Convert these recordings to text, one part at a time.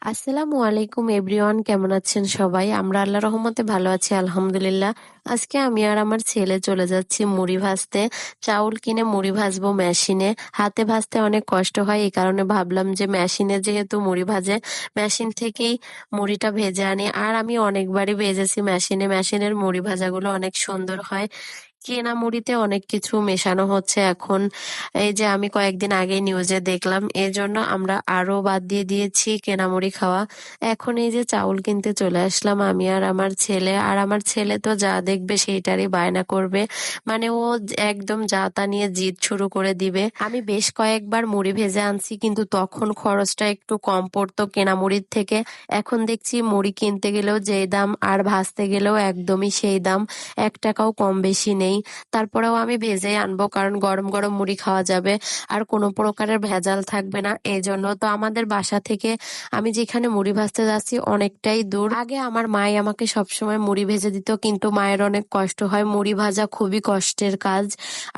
আসসালামু আলাইকুম এভরিওয়ান, কেমন আছেন সবাই? আমরা আল্লাহর রহমতে ভালো আছি আলহামদুলিল্লাহ। আজকে আমি আর আমার ছেলে চলে যাচ্ছি মুড়ি ভাজতে। চাউল কিনে মুড়ি ভাজবো মেশিনে। হাতে ভাজতে অনেক কষ্ট হয়, এই কারণে ভাবলাম যে মেশিনে যেহেতু মুড়ি ভাজে, মেশিন থেকেই মুড়িটা ভেজে আনি। আর আমি অনেকবারই ভেজেছি মেশিনে। মেশিনের মুড়ি ভাজাগুলো অনেক সুন্দর হয়। কেনা মুড়িতে অনেক কিছু মেশানো হচ্ছে এখন। এই যে আমি কয়েকদিন আগে নিউজে দেখলাম, এই জন্য আমরা আরো বাদ দিয়ে দিয়েছি কেনা মুড়ি খাওয়া। এখন এই যে চাউল কিনতে চলে আসলাম আমি আর আমার ছেলে। আর আমার ছেলে তো যা দেখবে সেইটারই বায়না করবে, মানে ও একদম যা তা নিয়ে জিদ শুরু করে দিবে। আমি বেশ কয়েকবার মুড়ি ভেজে আনছি, কিন্তু তখন খরচটা একটু কম পড়তো কেনা মুড়ির থেকে। এখন দেখছি মুড়ি কিনতে গেলেও যেই দাম আর ভাজতে গেলেও একদমই সেই দাম, 1 টাকাও কম বেশি নেই। তারপরেও আমি ভেজেই আনবো, কারণ গরম গরম মুড়ি খাওয়া যাবে আর কোনো প্রকারের ভেজাল থাকবে না। এই জন্য তো আমাদের বাসা থেকে আমি যেখানে মুড়ি ভাজতে যাচ্ছি অনেকটাই দূর। আগে আমার মাই আমাকে সবসময় মুড়ি ভেজে দিত, কিন্তু মায়ের অনেক কষ্ট হয়, মুড়ি ভাজা খুবই কষ্টের কাজ।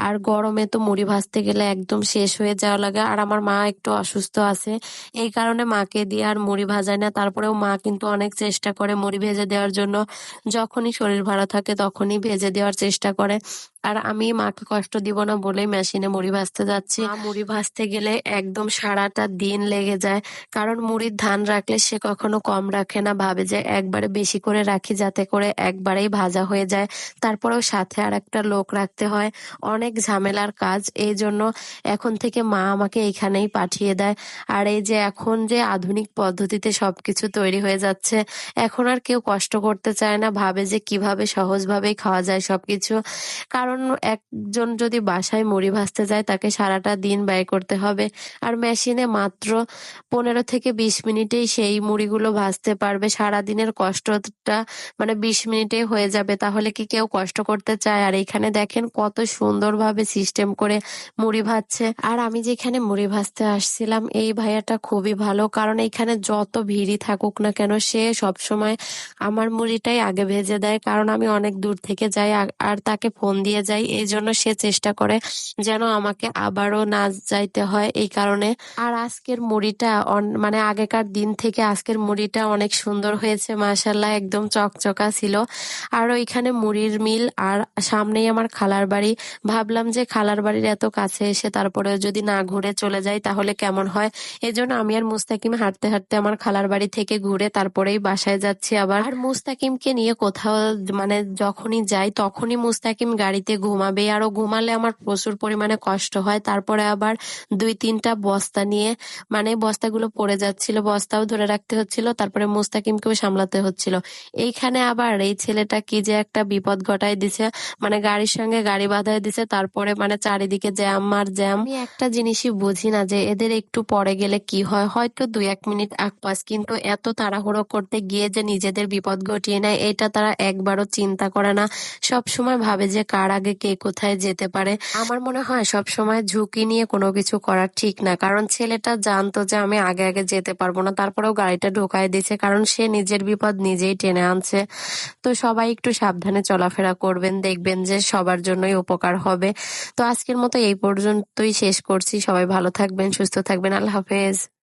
আর গরমে তো মুড়ি ভাজতে গেলে একদম শেষ হয়ে যাওয়া লাগে। আর আমার মা একটু অসুস্থ আছে, এই কারণে মাকে দিয়ে আর মুড়ি ভাজায় না। তারপরেও মা কিন্তু অনেক চেষ্টা করে মুড়ি ভেজে দেওয়ার জন্য। যখনই শরীর ভালো থাকে তখনই ভেজে দেওয়ার চেষ্টা করে। আর আমি মাকে কষ্ট দিব না বলেই মেশিনে মুড়ি ভাজতে যাচ্ছি। মা মুড়ি ভাজতে গেলে একদম সারাটা দিন লেগে যায়, কারণ মুড়ির ধান রাখলে সে কখনো কম রাখে না, ভাবে যে একবারে বেশি করে রাখি যাতে করে একবারেই ভাজা হয়ে যায়। তারপরেও সাথে আর একটা লোক রাখতে হয়, অনেক ঝামেলার কাজ। এই জন্য এখন থেকে মা আমাকে এখানেই পাঠিয়ে দেয়। আর এই যে এখন যে আধুনিক পদ্ধতিতে সবকিছু তৈরি হয়ে যাচ্ছে, এখন আর কেউ কষ্ট করতে চায় না, ভাবে যে কিভাবে সহজভাবেই খাওয়া যায় সবকিছু। কারণ একজন যদি বাসায় মুড়ি ভাজতে যায় তাকে সারাটা দিন ব্যয় করতে হবে, আর মেশিনে মাত্র 15 থেকে 20 মিনিটেই সেই মুড়িগুলো ভাজতে পারবে। সারাদিনের কষ্টটা মানে 20 মিনিটে হয়ে যাবে। তাহলে কি কেউ কষ্ট করতে চায়? আর এখানে দেখেন কত সুন্দরভাবে সিস্টেম করে মুড়ি ভাজছে। আর আমি যেখানে মুড়ি ভাজতে আসছিলাম, এই ভাইয়াটা খুবই ভালো, কারণ এখানে যত ভিড়ই থাকুক না কেন সে সব সময় আমার মুড়িটাই আগে ভেজে দেয়, কারণ আমি অনেক দূর থেকে যাই আর তাকে ফোন দিয়ে যাই। এই জন্য সে চেষ্টা করে যেন আমাকে আবারও না যাইতে হয়, এই কারণে। আর আজকের মুড়িটা মানে আগেকার দিন থেকে আজকের মুড়িটা অনেক সুন্দর হয়েছে মাশাল্লাহ, একদম চকচকা ছিল। আর ওইখানে মুড়ির মিল আর সামনেই আমার খালার বাড়ি। ভাবলাম যে খালার বাড়ির এত কাছে এসে তারপরে যদি না ঘুরে চলে যাই তাহলে কেমন হয়। এজন্য আমি আর মুস্তাকিম হাঁটতে হাঁটতে আমার খালার বাড়ি থেকে ঘুরে তারপরেই বাসায় যাচ্ছি আবার। আর মুস্তাকিমকে নিয়ে কোথাও মানে যখনই যাই তখনই মুস্তাকিম গাড়িতে ঘুমাবে, আরো ঘুমালে আমার প্রচুর পরিমাণে কষ্ট হয়। তারপরে আবার 2-3টা বস্তা নিয়ে, মানে বস্তাগুলো পড়ে যাচ্ছিল, বস্তাও ধরে রাখতে হচ্ছিল, তারপরে মুস্তাকিমকেও সামলাতে হচ্ছিল। এইখানে আবার এই ছেলেটা কি যে একটা বিপদ ঘটায় দিছে, মানে গাড়ির সঙ্গে গাড়ি বাঁধায় দিছে, তারপরে মানে চারিদিকে জ্যাম আর জ্যাম। আমি একটা জিনিসই বুঝি না যে এদের একটু পরে গেলে কি হয়, হয়তো 2-1 মিনিট আকপাস, কিন্তু এত তাড়াহুড়ো করতে গিয়ে যে নিজেদের বিপদ ঘটিয়ে নেয় এটা তারা একবারও চিন্তা করে না। সব সময় ভাবে যে কার আগে কে কোথায় যেতে পারে। আমার মনে হয় সব সময় ঝুঁকি নিয়ে কোনো কিছু করা ঠিক না, কারণ ছেলেটা জানতো যে আমি আগে আগে যেতে পারবো না, তারপরেও গাড়িটা ঢোকায় দিছে, কারণ সে নিজের বিপদ নিজেই টেনে আনছে। তো সবাই একটু সাবধানে চলাফেরা করবেন, দেখবেন যে সবার জন্যই উপকার হবে। তো আজকের মতো এই পর্যন্তই শেষ করছি। সবাই ভালো থাকবেন, সুস্থ থাকবেন, আল্লাহ হাফেজ।